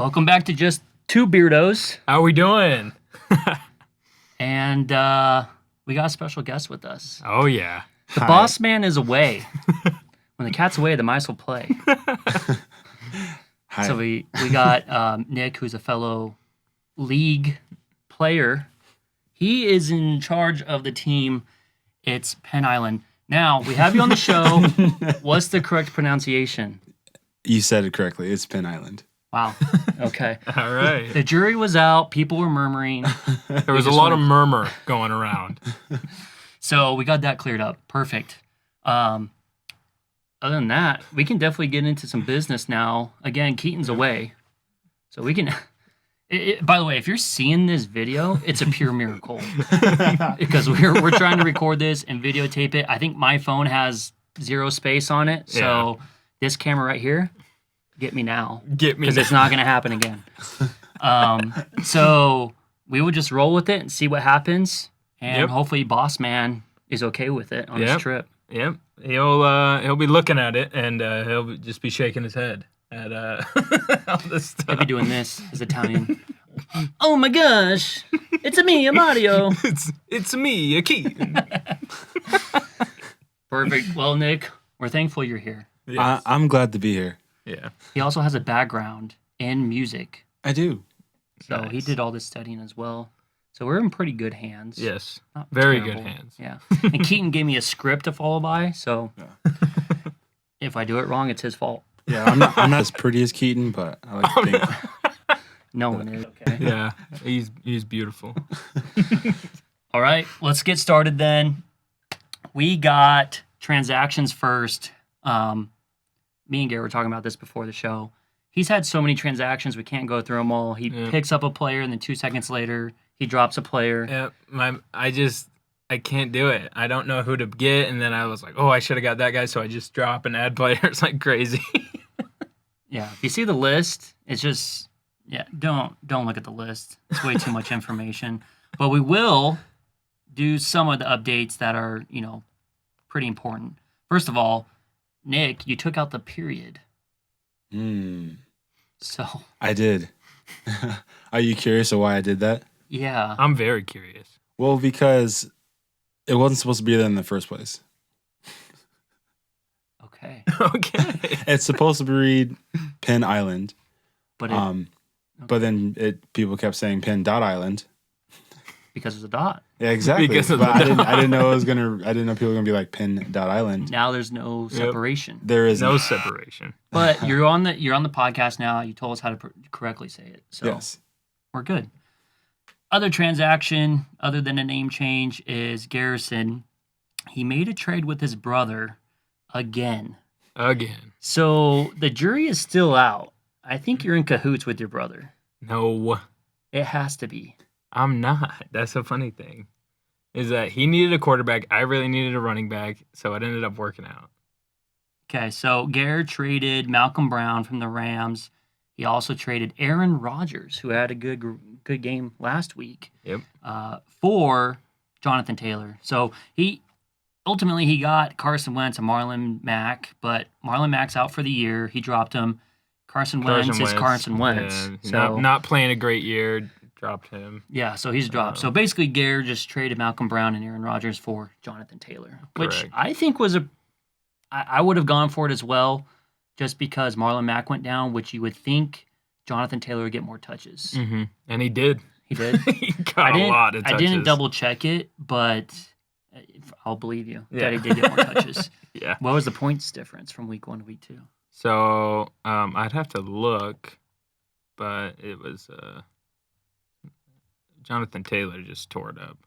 Welcome back to Just Two Beardos. How we doing? And we got a special guest with us. Oh, yeah. The boss man is away. When the cat's away, the mice will play. Hi. So we got Nich, who's a fellow league player. He is in charge of the team. It's Penn Island. Now, we have you on the show. What's the correct pronunciation? You said it correctly. It's Penn Island. Wow. Okay. All right. The jury was out. People were murmuring. There was a lot of murmur going around. So we got that cleared up. Perfect. Other than that, we can definitely get into some business now. Again, Keaton's away. So we can... by the way, if you're seeing this video, it's a pure miracle. Because we're trying to record this and videotape it. I think my phone has 0 space on it. So this camera right here, get me now. Get me because it's not going to happen again. So we would just roll with it and see what happens. And hopefully Boss Man is okay with it on his trip. Yep. He'll be looking at it and he'll just be shaking his head at all this stuff. He'll be doing this, his Italian. Oh my gosh, it's me, a Mario. It's me, a Keaton. Perfect. Well, Nich, we're thankful you're here. Yes. I'm glad to be here. Yeah. He also has a background in music. I do. So he did all this studying as well. So we're in pretty good hands. Yes. Not Very terrible. good hands. Yeah. And Keaton gave me a script to follow by, so if I do it wrong, it's his fault. Yeah, I'm not as pretty as Keaton, but I like to think. No one is. Okay. Yeah. He's beautiful. All right, let's get started then. We got transactions first. Me and Garrett were talking about this before the show. He's had so many transactions, we can't go through them all. He picks up a player, and then 2 seconds later, he drops a player. Yeah, I can't do it. I don't know who to get, and then I was like, oh, I should have got that guy, so I just drop and add players like crazy. Yeah, if you see the list, it's just, don't look at the list. It's way too much information. But we will do some of the updates that are, pretty important. First of all, Nich, you took out the period. So I did. Are you curious of why I did that? Yeah. I'm very curious. Well, because it wasn't supposed to be there in the first place. Okay. Okay. It's supposed to read Penn Island. But but then people kept saying Penn.Island. Because it's a dot. Yeah, exactly. Because of but the I didn't know I didn't know people were gonna be like Penn.Island. Now there's no separation. There is no separation. But you're on the podcast now. You told us how to correctly say it. So yes. We're good. Other transaction, other than a name change, is Garrison. He made a trade with his brother again. So the jury is still out. I think you're in cahoots with your brother. No. It has to be. I'm not. That's the funny thing. Is that he needed a quarterback. I really needed a running back. So it ended up working out. Okay, so Garrett traded Malcolm Brown from the Rams. He also traded Aaron Rodgers, who had a good game last week, for Jonathan Taylor. So he got Carson Wentz and Marlon Mack, but Marlon Mack's out for the year. He dropped him. Carson Wentz is Carson Wentz. So not playing a great year. Dropped him. Yeah, so he's dropped. So basically, Garrett just traded Malcolm Brown and Aaron Rodgers for Jonathan Taylor, which I think was I would have gone for it as well, just because Marlon Mack went down, which you would think Jonathan Taylor would get more touches. Mm-hmm. And he did. He did? He got a lot of touches. I didn't double check it, but I'll believe you that he did get more touches. Yeah. What was the points difference from week 1 to week 2? So I'd have to look, but it was Jonathan Taylor just tore it up.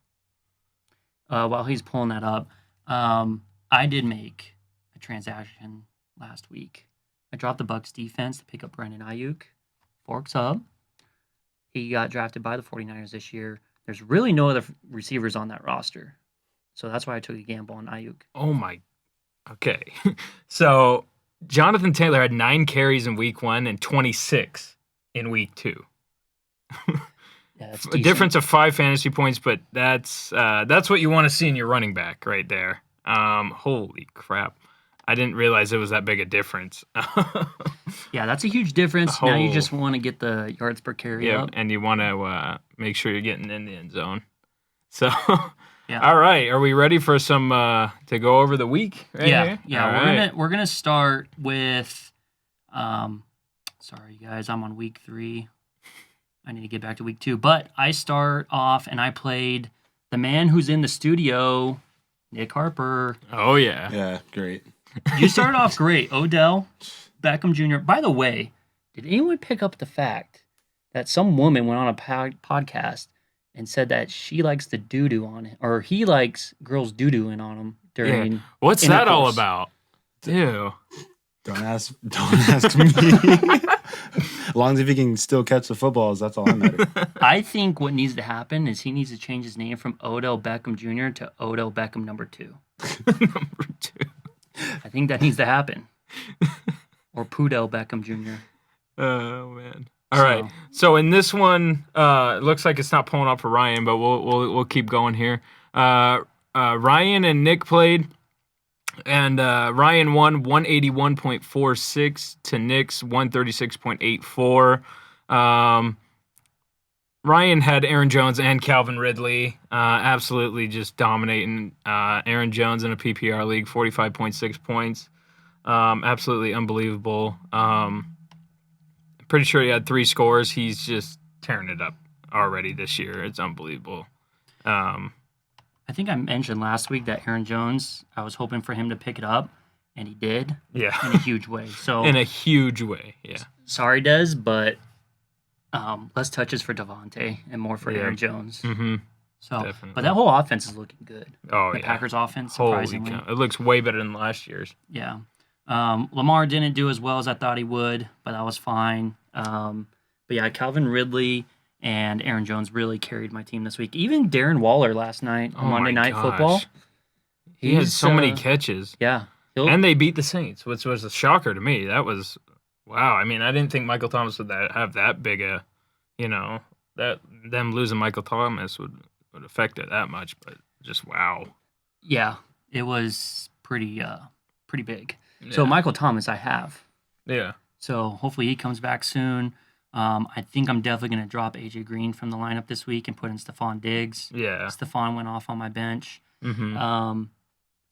While he's pulling that up, I did make a transaction last week. I dropped the Bucs defense to pick up Brandon Ayuk. Forks up. He got drafted by the 49ers this year. There's really no other receivers on that roster. So that's why I took a gamble on Ayuk. Oh, my. Okay. So Jonathan Taylor had 9 carries in week 1 and 26 in week 2. Yeah, that's a difference of 5 fantasy points, but that's what you want to see in your running back right there. Holy crap. I didn't realize it was that big a difference. Yeah, that's a huge difference. Now you just want to get the yards per carry up. And you want to make sure you're getting in the end zone. So, Yeah. All right, are we ready for some to go over the week? Right here? Yeah. All right. We're gonna start with. Sorry guys, I'm on week 3. I need to get back to week 2, but I start off and I played the man who's in the studio, Nick Harper. Oh yeah. Yeah, great. You started off great, Odell Beckham Jr. By the way, did anyone pick up the fact that some woman went on a podcast and said that she likes the doo-doo on it, or he likes girls doo-dooing on him during What's that all intercourse? about? Ew. Don't ask me. As long as if he can still catch the footballs, that's all that matters. I think what needs to happen is he needs to change his name from Odell Beckham Jr. to Odell Beckham number 2. Number 2. I think that needs to happen. Or Pudel Beckham Jr. Oh man. All right. So in this one, it looks like it's not pulling up for Ryan, but we'll keep going here. Ryan and Nick played, and Ryan won 181.46 to Nick's 136.84. Ryan had Aaron Jones and Calvin Ridley, absolutely just dominating. Aaron Jones in a PPR league, 45.6 points. Absolutely unbelievable. Pretty sure he had 3 scores. He's just tearing it up already this year. It's unbelievable. I think I mentioned last week that Aaron Jones, I was hoping for him to pick it up, and he did. Yeah. In a huge way. So In a huge way, yeah. sorry, Des, but less touches for Devontae and more for Aaron Jones. Mm-hmm. So, Definitely. but that whole offense is looking good. Oh, The yeah. Packers offense, Holy surprisingly. cow. It looks way better than last year's. Yeah. Lamar didn't do as well as I thought he would, but that was fine. But yeah, Calvin Ridley and Aaron Jones really carried my team this week. Even Darren Waller last night on Oh Monday my Night gosh. Football. He had He's, so many catches. Yeah. And they beat the Saints, which was a shocker to me. That was, wow. I mean, I didn't think Michael Thomas would have that big a, that them losing Michael Thomas would affect it that much, but just wow. Yeah, it was pretty big. So Yeah. Michael Thomas I have. Yeah. So hopefully he comes back soon. I think I'm definitely going to drop AJ Green from the lineup this week and put in Stephon Diggs. Yeah. Stephon went off on my bench. Mm-hmm.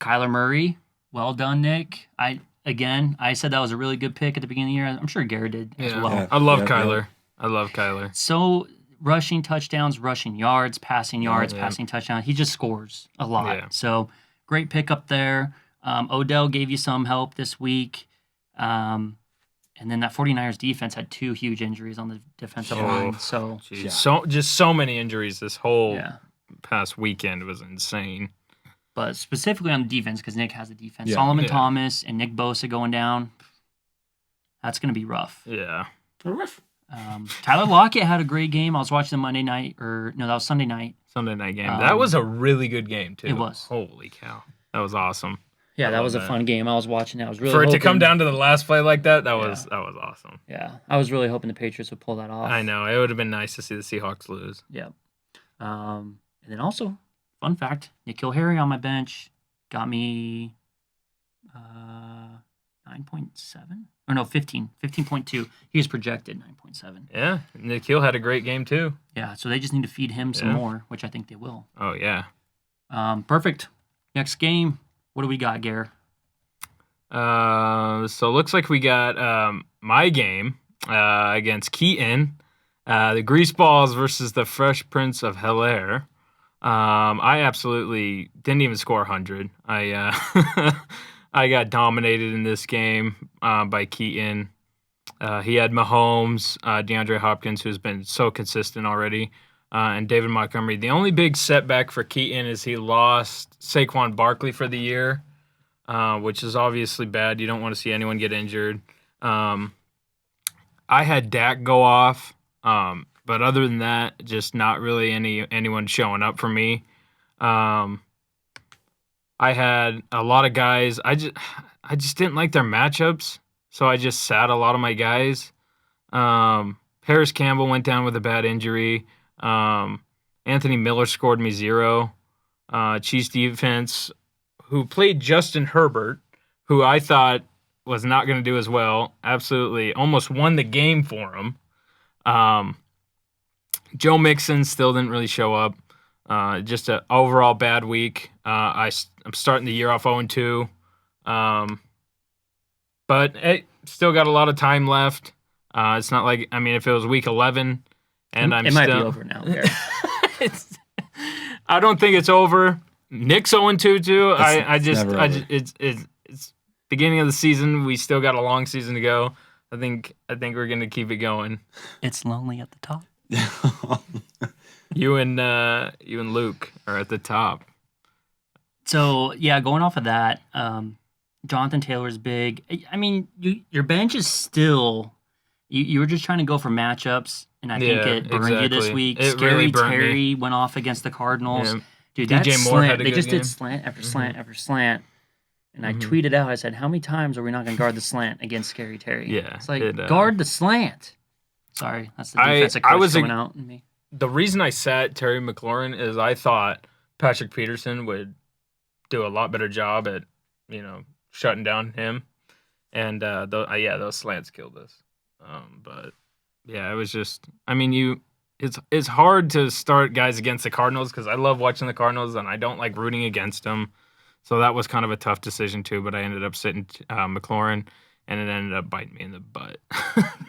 Kyler Murray, well done, Nick. I said that was a really good pick at the beginning of the year. I'm sure Garrett did as well. Yeah. I love Yeah, Kyler. yeah. I love Kyler. So rushing touchdowns, rushing yards, passing yards, Yeah. passing touchdowns. He just scores a lot. Yeah. So great pick up there. Odell gave you some help this week. And then that 49ers defense had 2 huge injuries on the defensive line. So Jeez. Yeah. So many injuries this whole yeah. past weekend was insane. But specifically on the defense, because Nick has the defense. Yeah. Solomon Yeah. Thomas and Nick Bosa going down. That's going to be rough. Yeah. Tyler Lockett had a great game. I was watching the Monday night, that was Sunday night. Sunday night game. That was a really good game too. It was. Holy cow. That was awesome. Yeah, I that love was a that. fun game. I was watching that. I was really For it to hoping- come down to the last play like that, that was awesome. Yeah, I was really hoping the Patriots would pull that off. I know. It would have been nice to see the Seahawks lose. Yeah. And then also, fun fact, N'Keal Harry on my bench got me 9.7. Or no, 15.2. He was projected 9.7. Yeah. N'Keal had a great game too. Yeah, so they just need to feed him some Yeah. more, which I think they will. Oh yeah. Perfect. Next game. What do we got, Gare? So it looks like we got my game against Keaton, the Greaseballs versus the Fresh Prince of Bel-Air. I absolutely didn't even score 100. I got dominated in this game by Keaton. He had Mahomes, DeAndre Hopkins, who's been so consistent already, and David Montgomery. The only big setback for Keaton is he lost Saquon Barkley for the year. Which is obviously bad. You don't want to see anyone get injured. I had Dak go off, but other than that, just not really anyone showing up for me. I had a lot of guys. I just didn't like their matchups, so I just sat a lot of my guys. Paris Campbell went down with a bad injury. Anthony Miller scored me 0. Chiefs defense, who played Justin Herbert, who I thought was not going to do as well, absolutely almost won the game for him. Joe Mixon still didn't really show up. Just an overall bad week. I'm starting the year off 0-2. But it still got a lot of time left. It's not like, I mean, if it was week 11 and It might be over now. Garrett. I don't think it's over. Nick's 0-2 too. It's never over. It's beginning of the season. We still got a long season to go. I think we're gonna keep it going. It's lonely at the top. You and Luke are at the top. So yeah, going off of that, Jonathan Taylor's big. I mean, your bench is still. You were just trying to go for matchups, and I think it burned you this week. It Scary really burned Terry me. went off against the Cardinals. Yeah. Dude, DJ that Moore slant, had a they good just game. did slant after slant after slant. And I tweeted out, I said, how many times are we not going to guard the slant against Scary Terry? Yeah, It's like, guard the slant. Sorry, that's the defensive I coach was coming out in me. The reason I sat Terry McLaurin is I thought Patrick Peterson would do a lot better job at, shutting down him. And those slants killed us. But yeah, it was just, I mean, it's hard to start guys against the Cardinals because I love watching the Cardinals and I don't like rooting against them. So that was kind of a tough decision too, but I ended up sitting McLaurin and it ended up biting me in the butt.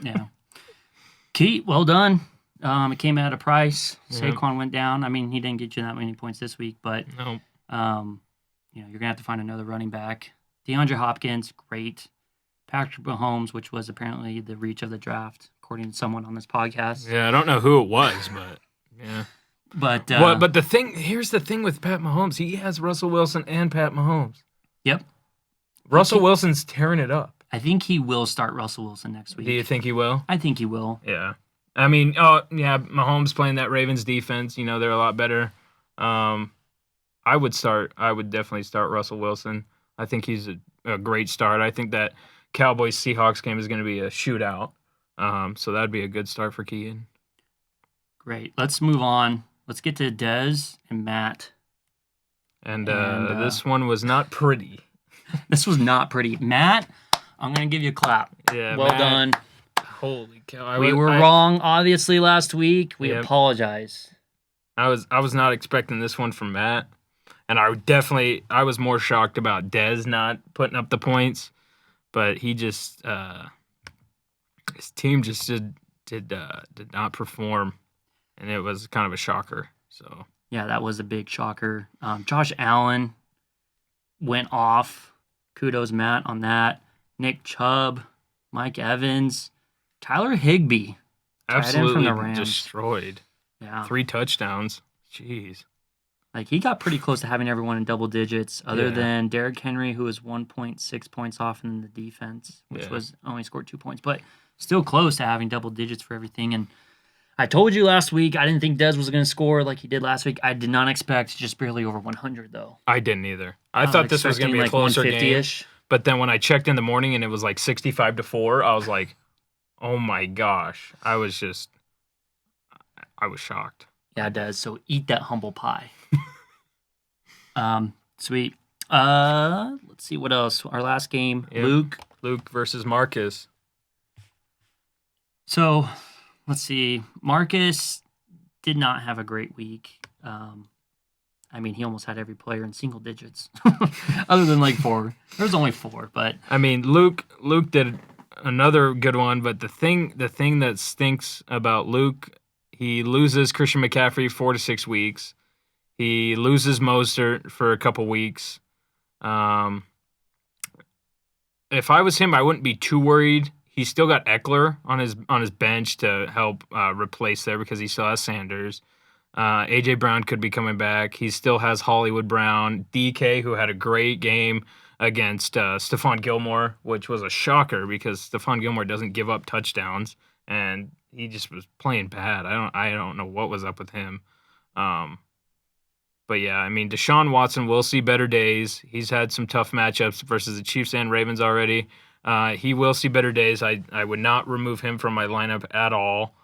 Yeah. Keat, well done. It came at a price. Yeah. Saquon went down. I mean, he didn't get you that many points this week, but No. you're gonna have to find another running back. DeAndre Hopkins, great. Patrick Mahomes, which was apparently the reach of the draft, according to someone on this podcast. Yeah, I don't know who it was, but yeah. But But here's the thing with Pat Mahomes. He has Russell Wilson and Pat Mahomes. Yep. Russell Wilson's tearing it up. I think he will start Russell Wilson next week. Do you think he will? I think he will. Yeah. I mean, Mahomes playing that Ravens defense, they're a lot better. I would definitely start Russell Wilson. I think he's a great start. I think that Cowboys-Seahawks game is going to be a shootout. So that'd be a good start for Keaton. Great. Let's move on. Let's get to Dez and Matt. And this one was not pretty. This was not pretty. Matt, I'm going to give you a clap. Yeah, well Matt, done. Holy cow. We were wrong, obviously, last week. We apologize. I was not expecting this one from Matt. And I was more shocked about Dez not putting up the points. But he just his team just did not perform. And it was kind of a shocker. So yeah, that was a big shocker. Josh Allen went off. Kudos, Matt, on that. Nick Chubb, Mike Evans, Tyler Higbee. absolutely from the Rams. destroyed. Yeah. 3 touchdowns. Jeez. Like, he got pretty close to having everyone in double digits, other than Derrick Henry, who was 1.6 points off in the defense, which was only scored 2 points, but still close to having double digits for everything. And I told you last week I didn't think Dez was going to score like he did last week. I did not expect just barely over 100, though. I didn't either. I thought this was going to be a closer game. 150-ish. But then when I checked in the morning and it was like 65-4, I was like, oh my gosh. I was shocked. Yeah, Dez. So eat that humble pie. Sweet. Let's see what else. Our last game, Luke versus Marcus. So let's see. Marcus did not have a great week. I mean, he almost had every player in single digits, other than like 4. There was only 4, but I mean, Luke did another good one. But the thing that stinks about Luke, he loses Christian McCaffrey 4 to 6 weeks. He loses Mostert for a couple weeks. If I was him, I wouldn't be too worried. He's still got Eckler on his bench to help replace there because he still has Sanders. A.J. Brown could be coming back. He still has Hollywood Brown. DK, who had a great game against Stephon Gilmore, which was a shocker because Stephon Gilmore doesn't give up touchdowns, and he just was playing bad. I don't know what was up with him. But yeah, I mean, Deshaun Watson will see better days. He's had some tough matchups versus the Chiefs and Ravens already. He will see better days. I would not remove him from my lineup at all.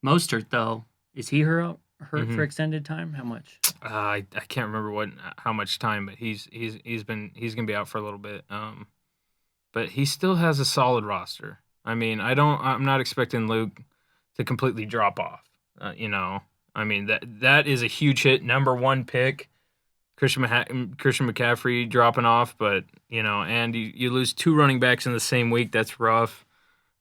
Mostert, though, is he hurt for extended time? How much? I can't remember how much time, but he's gonna be out for a little bit. But he still has a solid roster. I mean, I'm not expecting Luke to completely drop off. I mean that is a huge hit. Number 1 pick, Christian McCaffrey dropping off, but and you lose 2 running backs in the same week. That's rough.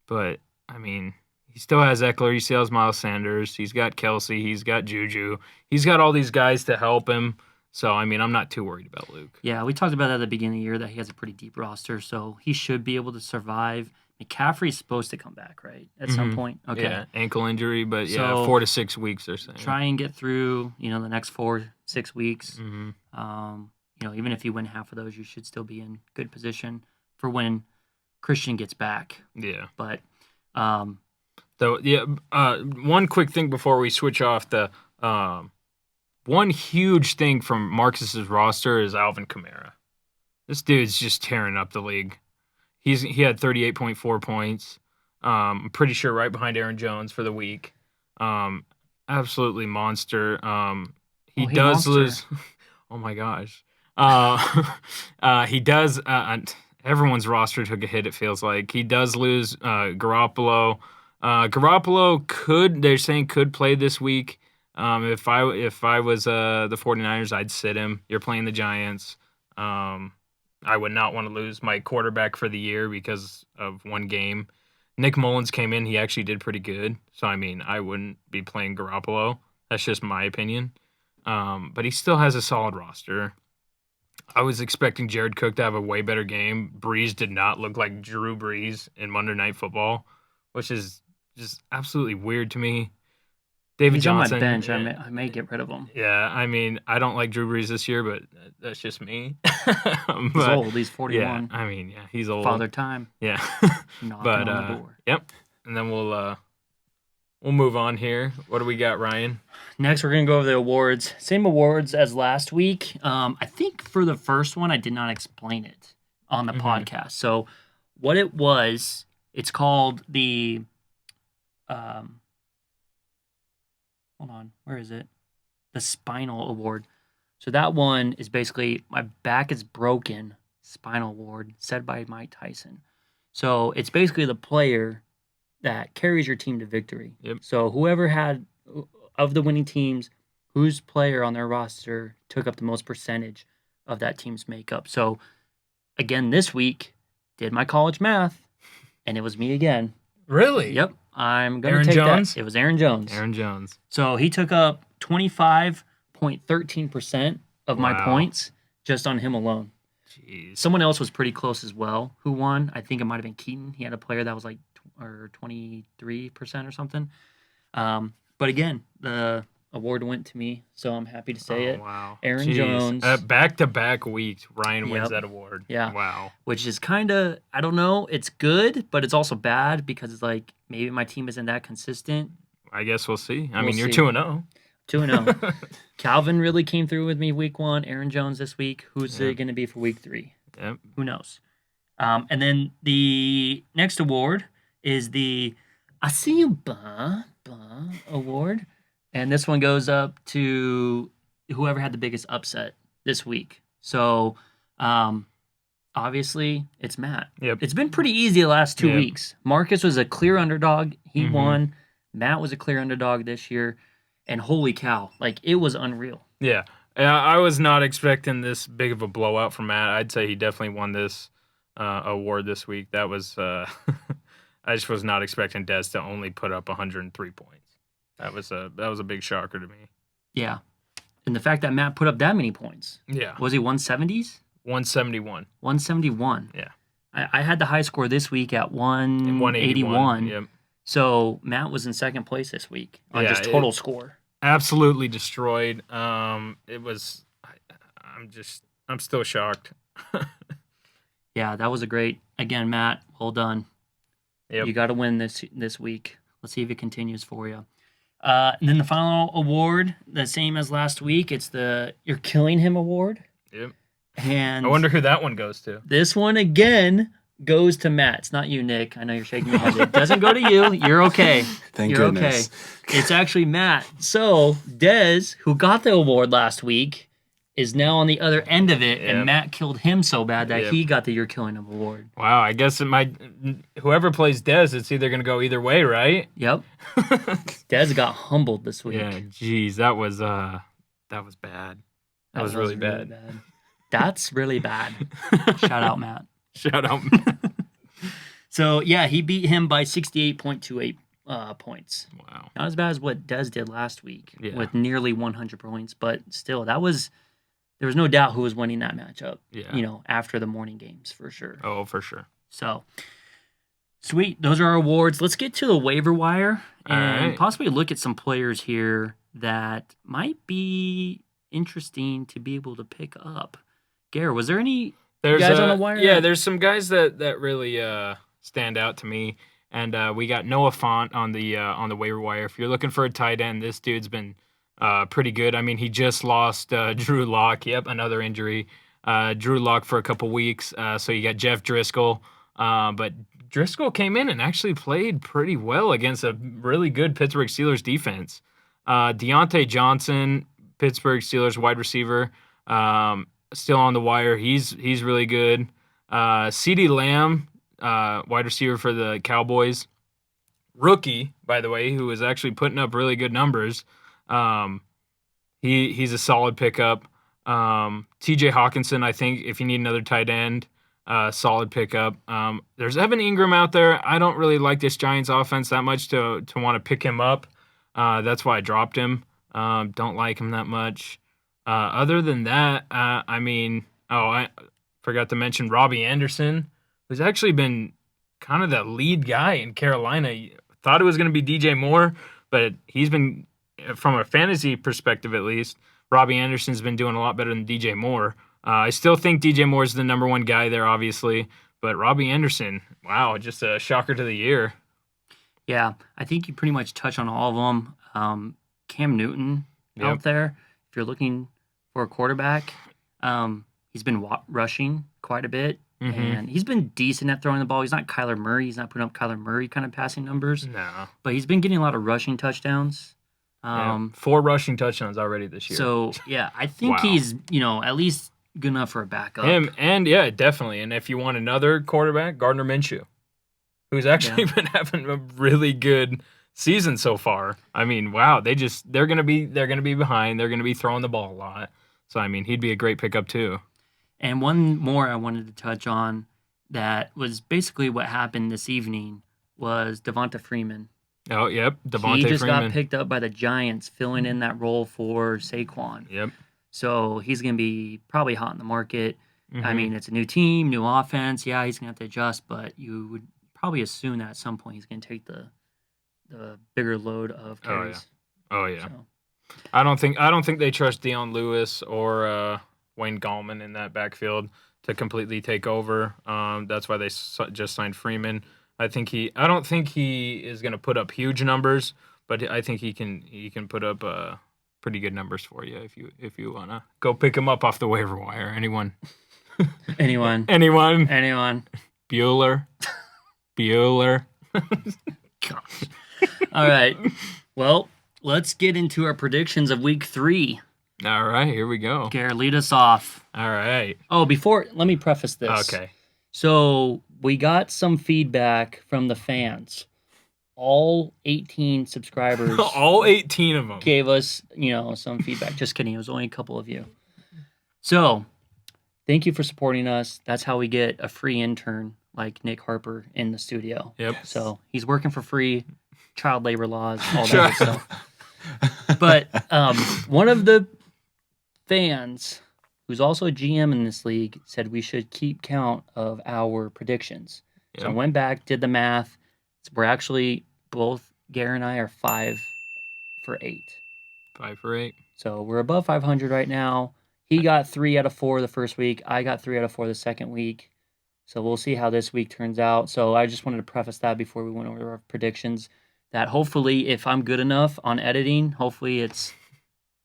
But I mean, he still has Eckler. He still has Miles Sanders. He's got Kelsey. He's got Juju. He's got all these guys to help him. So, I mean, I'm not too worried about Luke. Yeah, we talked about that at the beginning of the year, that he has a pretty deep roster, so he should be able to survive. McCaffrey's supposed to come back, right, at some point? Okay. Yeah, ankle injury, but So, 4 to 6 weeks, they're saying. Try and get through, the next 4-6 weeks. Mm-hmm. Even if you win half of those, you should still be in good position for when Christian gets back. Yeah. But So, one quick thing before we switch off. One huge thing from Marcus's roster is Alvin Kamara. This dude's just tearing up the league. He had 38.4 points. I'm pretty sure right behind Aaron Jones for the week. Absolutely monster. He does lose. Oh my gosh. He does. Everyone's roster took a hit. It feels like he does lose Garoppolo. Garoppolo they're saying could play this week. If I was the 49ers, I'd sit him. You're playing the Giants. I would not want to lose my quarterback for the year because of one game. Nick Mullins came in. He actually did pretty good. So, I mean, I wouldn't be playing Garoppolo. That's just my opinion. But he still has a solid roster. I was expecting Jared Cook to have a way better game. Breeze did not look like Drew Brees in Monday Night Football, which is just absolutely weird to me. David he's Johnson. on my bench. I may get rid of him. Yeah, I mean, I don't like Drew Brees this year, but that's just me. He's old. He's 41. Yeah, I mean, yeah, he's old. Father time. Yeah. Knocking on the door. Yep. And then we'll move on here. What do we got, Ryan? Next, we're going to go over the awards. Same awards as last week. I think for the first one, I did not explain it on the podcast. So what it was, it's called the hold on, where is it? The Spinal Award. So that one is basically my back is broken spinal award, said by Mike Tyson. So it's basically the player that carries your team to victory. Yep. So whoever had of the winning teams, whose player on their roster took up the most percentage of that team's makeup. So again, this week, did my college math, and it was me again. Really? Yep. I'm going Aaron to take Jones? that. It was Aaron Jones. Aaron Jones. So he took up 25.13% of my Wow. points just on him alone. Jeez. Someone else was pretty close as well who won. I think it might have been Keaton. He had a player that was like 23% or something. But again, the award went to me, so I'm happy to say it. Wow. Aaron Jeez. Jones. Back-to-back weeks, Ryan wins Yep. that award. Yeah. Wow. Which is kind of, I don't know, it's good, but it's also bad because it's like maybe my team isn't that consistent. I guess we'll see. I We'll mean, you're see. 2-0. 2-0. Calvin really came through with me week 1. Aaron Jones this week. Who's Yeah. it going to be for week 3? Yep. Who knows? And then the next award is the I See You Ba award. And this one goes up to whoever had the biggest upset this week. So, obviously, it's Matt. Yep. It's been pretty easy the last 2 Yep. weeks. Marcus was a clear underdog. He Mhm. won. Matt was a clear underdog this year. And holy cow, like, it was unreal. Yeah. I was not expecting this big of a blowout from Matt. I'd say he definitely won this award this week. That was I just was not expecting Des to only put up 103 points. That was a big shocker to me. Yeah. And the fact that Matt put up that many points. Yeah. Was he 170s? 171. 171. Yeah. I had the high score this week at 181. Yep. So Matt was in second place this week on Yeah, just total score. Absolutely destroyed. It was. I'm still shocked. Yeah, that was a great. Again, Matt, well done. Yep. You got to win this week. Let's see if it continues for you. And then the final award, the same as last week. It's the You're Killing Him award. Yep. And I wonder who that one goes to. this one again goes to Matt. It's not you, Nick. I know you're shaking your head. It doesn't go to you. You're okay. Thank You're goodness. okay. It's actually Matt. So Dez, who got the award last week, is now on the other end of it, and Matt killed him so bad that he got the You're Killing Him award. Wow, I guess it might. Whoever plays Dez, it's either going to go either way, right? Yep. Dez got humbled this week. Yeah, geez, that was bad. That was really bad. That's really bad. Shout out, Matt. Shout out. So, yeah, he beat him by 68.28 points. Wow. Not as bad as what Dez did last week with nearly 100 points, but still, there was no doubt who was winning that matchup, after the morning games for sure. Oh, for sure. So, sweet. Those are our awards. Let's get to the waiver wire and possibly look at some players here that might be interesting to be able to pick up. Garrett, was there any guys on the wire? Yeah, there's some guys that really stand out to me, and we got Noah Fant on the waiver wire. If you're looking for a tight end, this dude's been pretty good. I mean, he just lost Drew Lock. Yep, another injury. Drew Lock for a couple weeks. So you got Jeff Driscoll, but Driscoll came in and actually played pretty well against a really good Pittsburgh Steelers defense. Deontay Johnson, Pittsburgh Steelers wide receiver. Still on the wire. He's really good. CeeDee Lamb, wide receiver for the Cowboys. Rookie, by the way, who is actually putting up really good numbers. He's a solid pickup. TJ Hawkinson, I think, if you need another tight end, solid pickup. There's Evan Ingram out there. I don't really like this Giants offense that much to want to pick him up. That's why I dropped him. Don't like him that much. Other than that, I forgot to mention Robbie Anderson, who's actually been kind of the lead guy in Carolina. Thought it was going to be DJ Moore, but he's been, from a fantasy perspective at least, Robbie Anderson's been doing a lot better than DJ Moore. I still think DJ Moore is the number one guy there, obviously, but Robbie Anderson, wow, just a shocker to the year. Yeah, I think you pretty much touch on all of them. Cam Newton out there, if you're looking for a quarterback, he's been rushing quite a bit, and he's been decent at throwing the ball. He's not Kyler Murray. He's not putting up Kyler Murray kind of passing numbers. No. But he's been getting a lot of rushing touchdowns. 4 rushing touchdowns already this year. So, yeah, I think he's, at least good enough for a backup. Him, and yeah, definitely. And if you want another quarterback, Gardner Minshew, who's actually been having a really good season so far. I mean, wow, they're gonna be behind. They're gonna be throwing the ball a lot. So I mean, he'd be a great pickup too. And one more I wanted to touch on that was basically what happened this evening was Devonta Freeman. Oh, yep, Devonta Freeman. He just got picked up by the Giants, filling in that role for Saquon. Yep. So he's gonna be probably hot in the market. I mean, it's a new team, new offense. Yeah, he's gonna have to adjust, but you would probably assume that at some point he's gonna take the bigger load of carries. Oh yeah. So. I don't think they trust Deion Lewis or Wayne Gallman in that backfield to completely take over. That's why they just signed Freeman. I don't think he is going to put up huge numbers, but I think he can put up pretty good numbers for you if you wanna go pick him up off the waiver wire. Anyone. Bueller. Gosh. All right. Well, let's get into our predictions of week 3. All right, here we go. Garrett, lead us off. All right. Oh, let me preface this. Okay. So we got some feedback from the fans. All 18 subscribers. All 18 of them. Gave us, some feedback. Just kidding. It was only a couple of you. So thank you for supporting us. That's how we get a free intern like Nick Harper in the studio. Yep. So he's working for free. Child labor laws, all that good stuff. But one of the fans, who's also a GM in this league, said we should keep count of our predictions. Yep. So I went back, did the math. We're actually, both Gary and I are 5 for 8. 5 for 8. So we're above 500 right now. He got 3 out of 4 the first week. I got 3 out of 4 the second week. So we'll see how this week turns out. So I just wanted to preface that before we went over our predictions, that hopefully if I'm good enough on editing, hopefully it's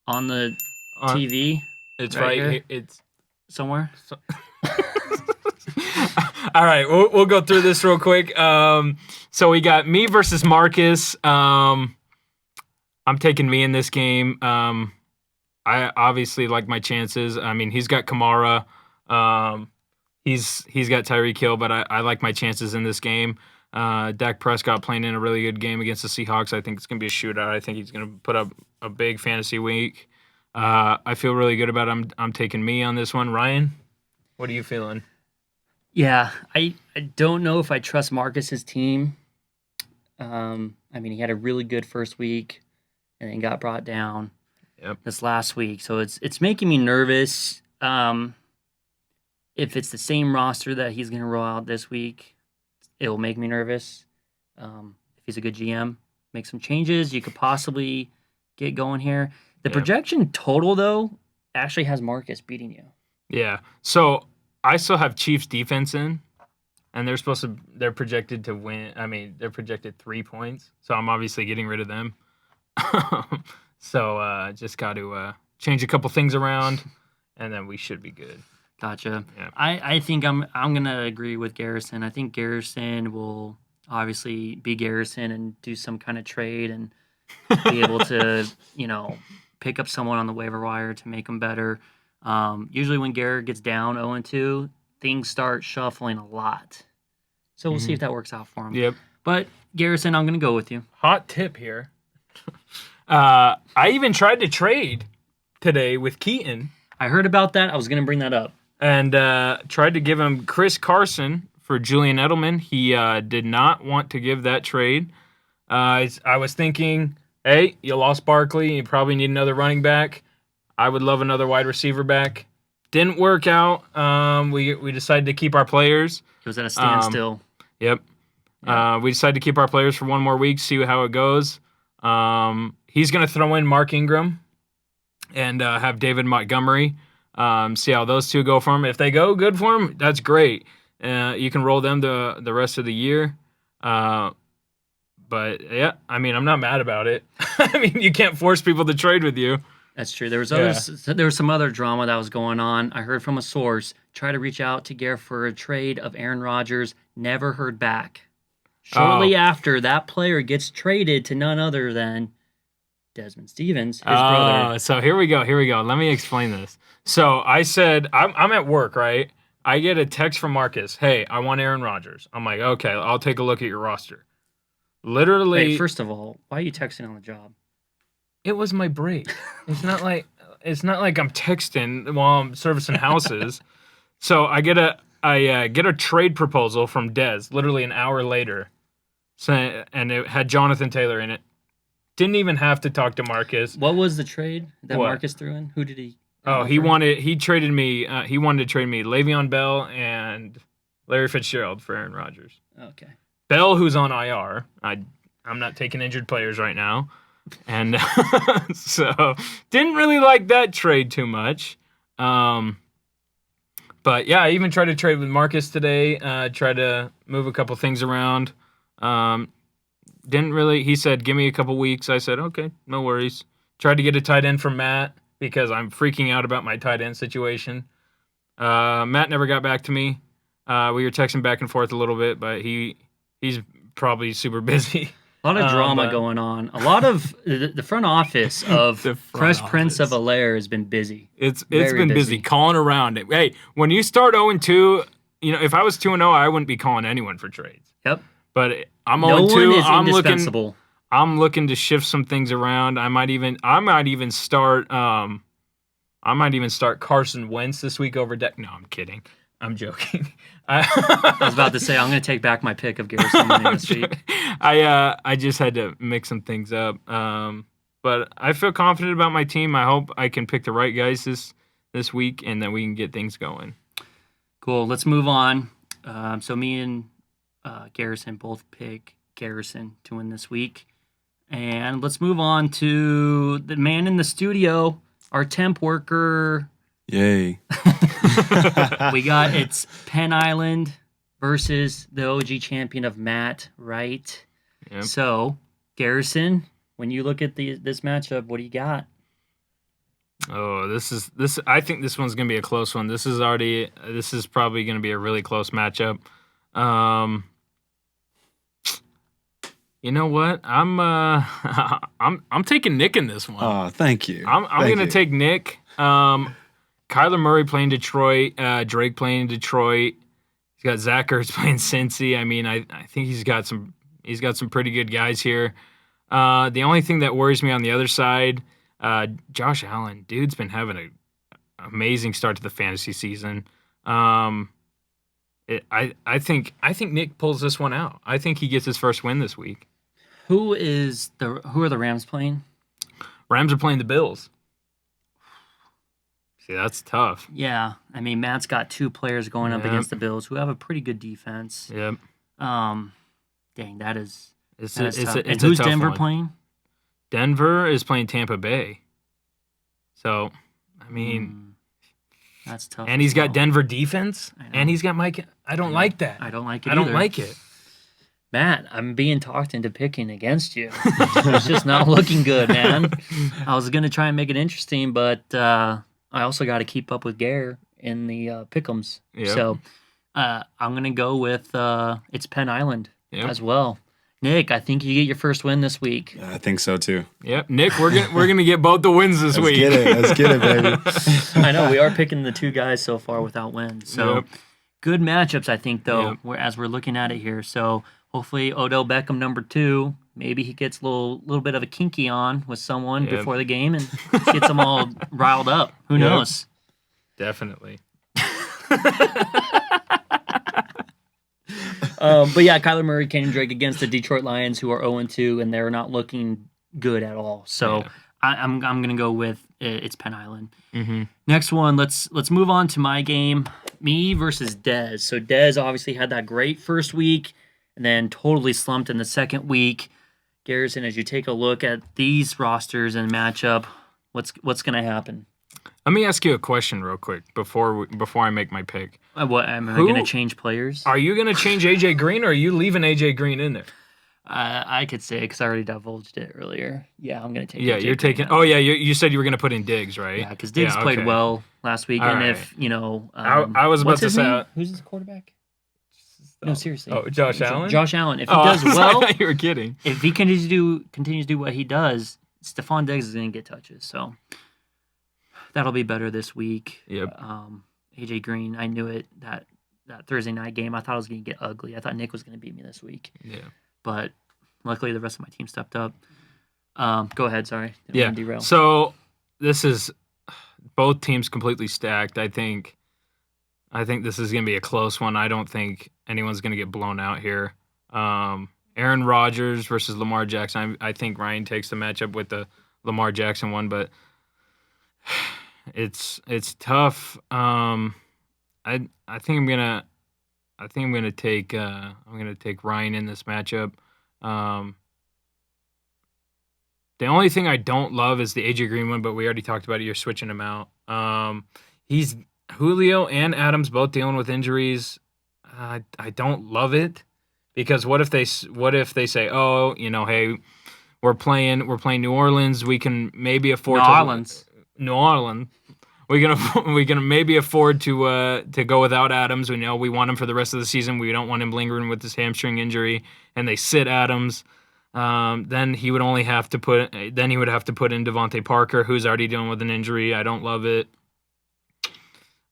on the TV. It's right here. It's somewhere. All right, we'll go through this real quick. So we got me versus Marcus. I'm taking me in this game. I obviously like my chances. I mean, he's got Kamara. He's got Tyreek Hill, but I like my chances in this game. Dak Prescott playing in a really good game against the Seahawks. I think it's going to be a shootout. I think he's going to put up a big fantasy week. I feel really good about it. I'm taking me on this one. Ryan, what are you feeling? Yeah, I don't know if I trust Marcus's team. I mean, he had a really good first week and then got brought down this last week. So it's making me nervous. If it's the same roster that he's going to roll out this week, it will make me nervous. If he's a good GM, make some changes. You could possibly get going here. The projection total, though, actually has Marcus beating you. Yeah. So I still have Chiefs defense in, and they're projected to win. I mean, they're projected 3 points. So I'm obviously getting rid of them. So just got to change a couple things around, and then we should be good. Gotcha. Yeah. I think I'm gonna agree with Garrison. I think Garrison will obviously be Garrison and do some kind of trade and be able to, pick up someone on the waiver wire to make them better. Usually when Garrett gets down 0-2, things start shuffling a lot. So we'll see if that works out for him. Yep. But Garrison, I'm gonna go with you. Hot tip here. I even tried to trade today with Keaton. I heard about that. I was gonna bring that up. And tried to give him Chris Carson for Julian Edelman. He did not want to give that trade. I was thinking, hey, you lost Barkley. You probably need another running back. I would love another wide receiver back. Didn't work out. We decided to keep our players. It was at a standstill. Yep. We decided to keep our players for one more week, see how it goes. He's going to throw in Mark Ingram and have David Montgomery. See how those two go for him. If they go good for him, that's great. You can roll them the rest of the year. But yeah, I mean, I'm not mad about it. I mean, you can't force people to trade with you. That's true. There was some other drama that was going on. I heard from a source try to reach out to Garrett for a trade of Aaron Rodgers. Never heard back. Shortly after, that player gets traded to none other than Desmond Stevens, his brother. So here we go. Let me explain this. So I said, I'm at work, right? I get a text from Marcus. Hey, I want Aaron Rodgers. I'm like, okay, I'll take a look at your roster. Literally. Wait, first of all, why are you texting on the job? It was my break. It's not like I'm texting while I'm servicing houses. So I get a trade proposal from Dez literally an hour later. And it had Jonathan Taylor in it. Didn't even have to talk to Marcus. What was the trade that Marcus threw in? Who did he? He wanted to trade me Le'Veon Bell and Larry Fitzgerald for Aaron Rodgers. Okay. Bell, who's on IR. I'm not taking injured players right now. And so didn't really like that trade too much. But yeah, I even tried to trade with Marcus today. Tried to move a couple things around. Didn't really. He said, give me a couple weeks. I said, okay, no worries. Tried to get a tight end from Matt because I'm freaking out about my tight end situation. Matt never got back to me. We were texting back and forth a little bit, but he's probably super busy. A lot of drama going on. A lot of the front office of Fresh Prince of Bel-Air has been busy. It's been busy calling around it. Hey, when you start 0-2, if I was 2-0, I wouldn't be calling anyone for trades. Yep. But I'm 0-2. No one is indispensable. I'm looking to shift some things around. I might even start Carson Wentz this week over Dak. No, I'm kidding. I'm joking. I was about to say I'm going to take back my pick of Garrison winning this week. I just had to mix some things up. But I feel confident about my team. I hope I can pick the right guys this week, and then we can get things going. Cool. Let's move on. So me and Garrison both pick Garrison to win this week. And let's move on to the man in the studio, our temp worker. Yay. It's Penn Island versus the OG champion of Matt, right? Yep. So, Garrison, when you look at this matchup, what do you got? Oh, this. I think this one's gonna be a close one. This is probably gonna be a really close matchup. You know what? I'm taking Nick in this one. Oh, thank you. I'm Thank gonna you. take Nick. Kyler Murray playing Detroit. Drake playing Detroit. He's got Zach Ertz playing Cincy. I mean, I think he's got some pretty good guys here. The only thing that worries me on the other side, Josh Allen, dude's been having an amazing start to the fantasy season. I think Nick pulls this one out. I think he gets his first win this week. Who are the Rams playing? Rams are playing the Bills. See, that's tough. Yeah, I mean Matt's got 2 players going up Yep. against the Bills who have a pretty good defense. Yep. Dang, that is It's tough. a And who's tough Denver one. playing? Denver is playing Tampa Bay. So, I mean, That's tough. and he's as well. got Denver defense, I know. and he's got Mike. I don't like that. I don't like it. I don't either. like it. Matt, I'm being talked into picking against you. It's just not looking good, man. I was gonna try and make it interesting, but I also got to keep up with Gare in the pick'ems. Yep. So I'm gonna go with it's Penn Island Yep. as well. Nick, I think you get your first win this week. I think so too. Yep, Nick, we're gonna get both the wins this week. Let's get it, baby. I know we are picking the 2 guys so far without wins. So Yep. good matchups, I think, though. Yep. As we're looking at it here. So hopefully Odell Beckham number 2. Maybe he gets a little bit of a kinky on with someone Yep. before the game and gets them all riled up. Who Yep. knows? Definitely. But yeah, Kyler Murray, Kenyon Drake against the Detroit Lions, who are 0-2, and they're not looking good at all. So Yeah. I'm gonna go with it's Penn Island. Mm-hmm. Next one, let's move on to my game, me versus Dez. So Dez obviously had that great first week, and then totally slumped in the second week. Garrison, as you take a look at these rosters and matchup, what's gonna happen? Let me ask you a question real quick before I make my pick. What am I Who- gonna change players? Are you gonna change AJ Green, or are you leaving AJ Green in there? I could say because I already divulged it earlier. Yeah, I'm gonna take. Yeah, AJ you're Green taking. out. Oh yeah, you said you were gonna put in Diggs, right? Yeah, because Diggs Yeah, played okay. well last week, All and right. if you know, I was about what's to his say- name? Who's his quarterback? No, seriously. Oh, Josh Allen? Josh Allen. If he Oh, does I well, thought you were kidding. if he continues to do what he does, Stephon Diggs is going to get touches. So that'll be better this week. Yep. AJ Green, I knew it that Thursday night game. I thought it was going to get ugly. I thought Nick was going to beat me this week, Yeah. but luckily the rest of my team stepped up. Go ahead. Sorry. Didn't mean Yeah. to derail. So this is both teams completely stacked. I think this is going to be a close one. I don't think anyone's going to get blown out here. Aaron Rodgers versus Lamar Jackson. I think Ryan takes the matchup with the Lamar Jackson one, but it's tough. I think I'm gonna take Ryan in this matchup. The only thing I don't love is the AJ Green one, but we already talked about it. You're switching him out. He's Julio and Adams both dealing with injuries. I don't love it because what if they say, oh, hey, we're playing New Orleans. We can maybe afford New Orleans. We can maybe afford to go without Adams. We know we want him for the rest of the season. We don't want him lingering with this hamstring injury. And they sit Adams. Then he would have to put in Devontae Parker, who's already dealing with an injury. I don't love it.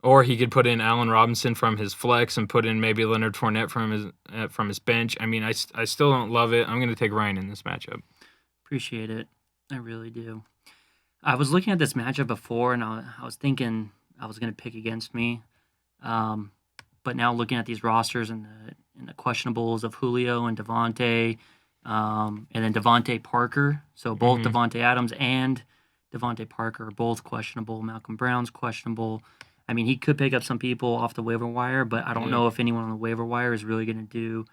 Or he could put in Allen Robinson from his flex and put in maybe Leonard Fournette from his bench. I mean, I still don't love it. I'm going to take Ryan in this matchup. Appreciate it. I really do. I was looking at this matchup before, and I was thinking I was going to pick against me. But now looking at these rosters and the questionables of Julio and Devontae, and then Devontae Parker. So both Devontae Adams and Devontae Parker are both questionable. Malcolm Brown's questionable. I mean, he could pick up some people off the waiver wire, but I don't know if anyone on the waiver wire is really going to do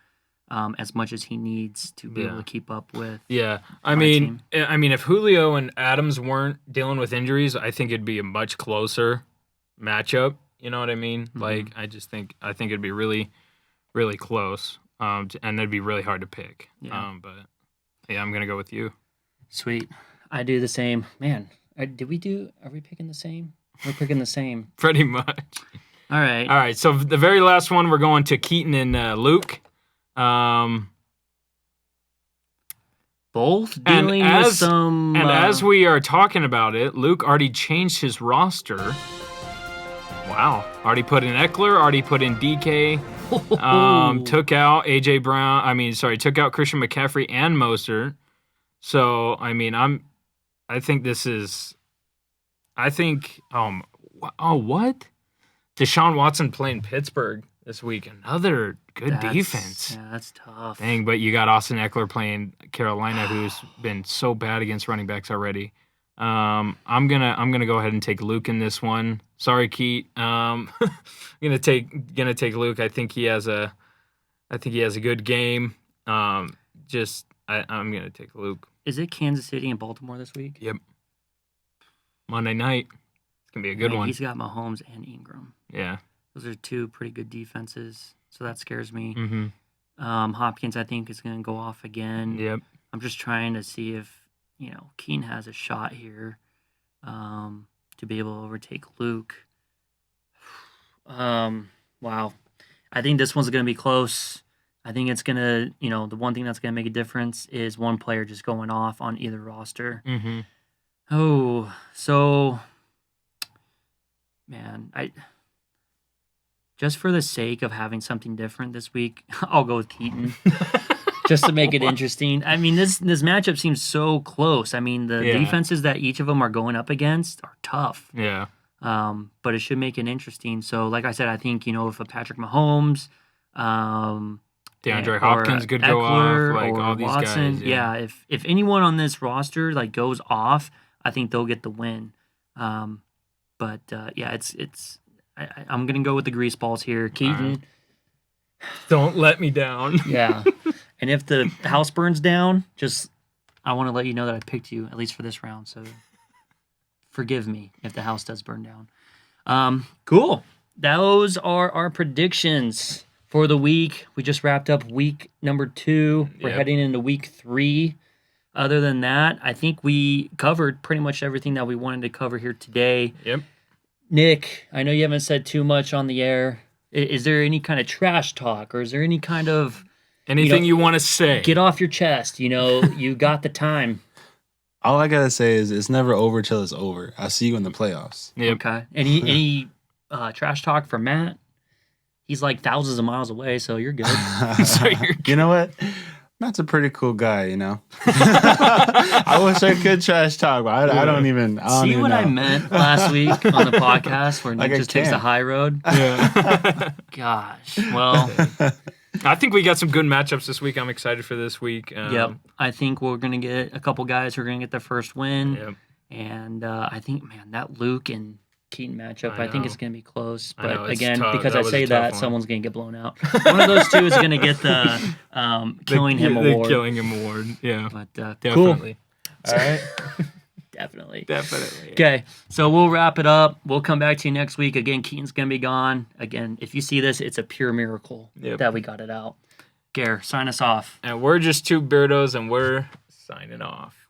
as much as he needs to be able to keep up with. Yeah, my team. if Julio and Adams weren't dealing with injuries, I think it'd be a much closer matchup. You know what I mean? Mm-hmm. Like, I think it'd be really, really close, and it'd be really hard to pick. Yeah. But yeah, I'm gonna go with you. Sweet. I do the same. Man, are we picking the same? We're picking the same. Pretty much. All right. All right, so the very last one, we're going to Keaton and Luke. Both dealing with some... And as we are talking about it, Luke already changed his roster. Wow. Already put in Eckler, already put in DK. Took out AJ Brown. Took out Christian McCaffrey and Mostert. So, what? Deshaun Watson playing Pittsburgh this week. Another good defense. Yeah, that's tough. Dang, but you got Austin Eckler playing Carolina, who's been so bad against running backs already. I'm gonna go ahead and take Luke in this one. Sorry, Keat. gonna take Luke. I think he has a good game. I'm gonna take Luke. Is it Kansas City and Baltimore this week? Yep. Monday night. It's gonna be a good one. He's got Mahomes and Ingram. Yeah. Those are two pretty good defenses, so that scares me. Mm-hmm. Hopkins, I think, is going to go off again. Yep. I'm just trying to see if, Keaton has a shot here to be able to overtake Luke. Wow. I think this one's going to be close. I think it's going to, the one thing that's going to make a difference is one player just going off on either roster. Mm-hmm. Oh, so, man, just for the sake of having something different this week, I'll go with Keaton. Just to make it interesting. This matchup seems so close. The defenses that each of them are going up against are tough. Yeah. But it should make it interesting. So, like I said, I think, if a Patrick Mahomes, DeAndre Hopkins could go off, like all these Watson, guys. Yeah. If anyone on this roster goes off, I think they'll get the win. I'm gonna go with the grease balls here, Keaton. Right. Don't let me down. Yeah, and if the house burns down, I want to let you know that I picked you at least for this round. So forgive me if the house does burn down. Cool. Those are our predictions for the week. We just wrapped up week number 2. We're heading into week 3. Other than that, I think we covered pretty much everything that we wanted to cover here today. Yep. Nick, I know you haven't said too much on the air. Is there any kind of trash talk, or is there any kind of anything you want to say? Get off your chest. You got the time. All I gotta say is it's never over till it's over. I'll see you in the playoffs. Yep. Okay. Any trash talk for Matt? He's like thousands of miles away, so you're good. You know what? Matt's a pretty cool guy, I wish I could trash talk, but I don't even. See what I meant last week on the podcast where Nick just takes the high road? Yeah. Gosh. Well, I think we got some good matchups this week. I'm excited for this week. Yep. I think we're going to get a couple guys who are going to get their first win. Yep. And I think, man, that Luke and Keaton matchup, I think it's going to be close. But know, again, tough. because That I was say a tough that, one. someone's going to get blown out. One of those two is going to get the killing him award. The killing him award, yeah. But definitely. Cool. All right. Definitely. Definitely. Okay, so we'll wrap it up. We'll come back to you next week. Again, Keaton's going to be gone. Again, if you see this, it's a pure miracle that we got it out. Gare, sign us off. And we're just 2 Beardos, and we're signing off.